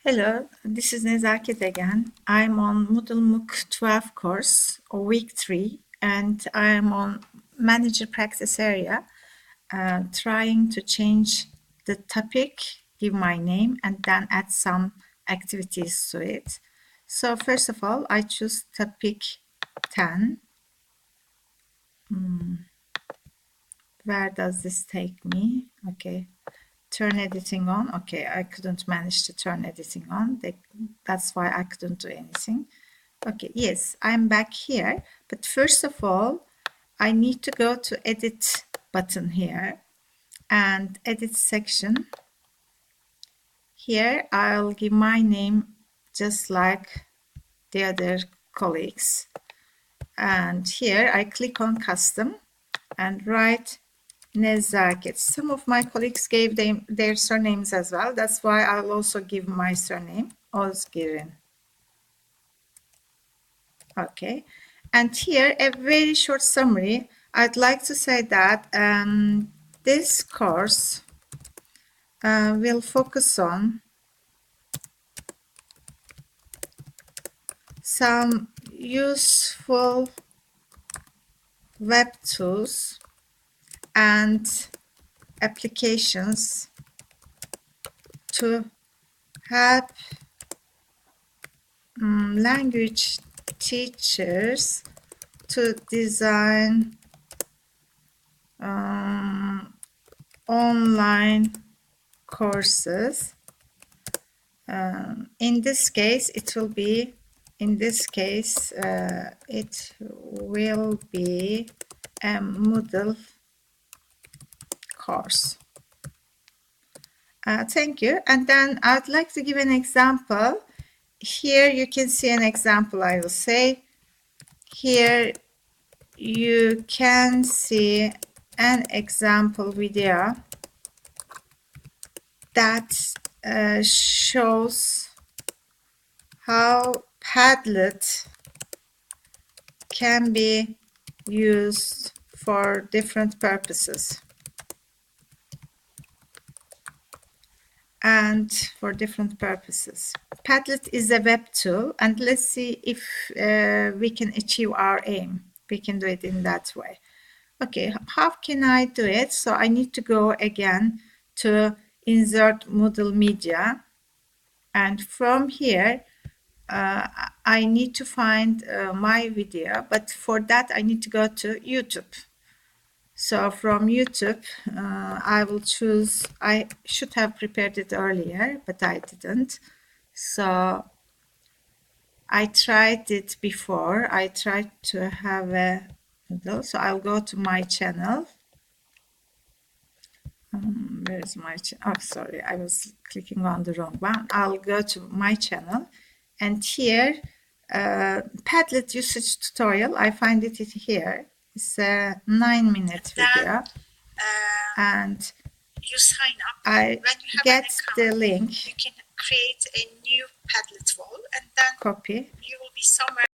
Hello, this is Nezaket again. I'm on Moodle MOOC 12 course, or week 3, and I'm on Manager Practice Area, trying to change the topic, give my name, and then add some activities to it. So first of all, I choose topic 10. Where does this take me? Okay. Turn editing on. Okay, I couldn't manage to turn editing on. That's why I couldn't do anything. Okay, yes, I'm back here. But first of all, I need to go to edit button here and edit section. Here, I'll give my name just like the other colleagues. And here I click on custom and write Nezaket. Some of my colleagues gave them their surnames as well. That's why I'll also give my surname, Ozgirin. Okay. And here, a very short summary. I'd like to say that this course will focus on some useful web tools and applications to help language teachers to design online courses. In this case, it will be a Moodle course. Thank you. And then I'd like to give an example. Here you can see an example, I will say. Here you can see an example video that shows how Padlet can be used for different purposes Padlet is a web tool, and let's see if we can achieve our aim. We can do it in that way. Okay, how can I do it? So I need to go again to insert Moodle media, and from here I need to find my video, but for that I need to go to YouTube. So from YouTube, I will choose, I should have prepared it earlier, but I didn't. So I tried it before. I tried to have a Moodle. So I'll go to my channel. Where's my channel? Oh, sorry, I was clicking on the wrong one. I'll go to my channel, and here, Padlet usage tutorial. I find it here. It's a 9-minute video, and you sign up. I when you have get an account, the link. You can create a new Padlet wall, and then Copy. you will be somewhere.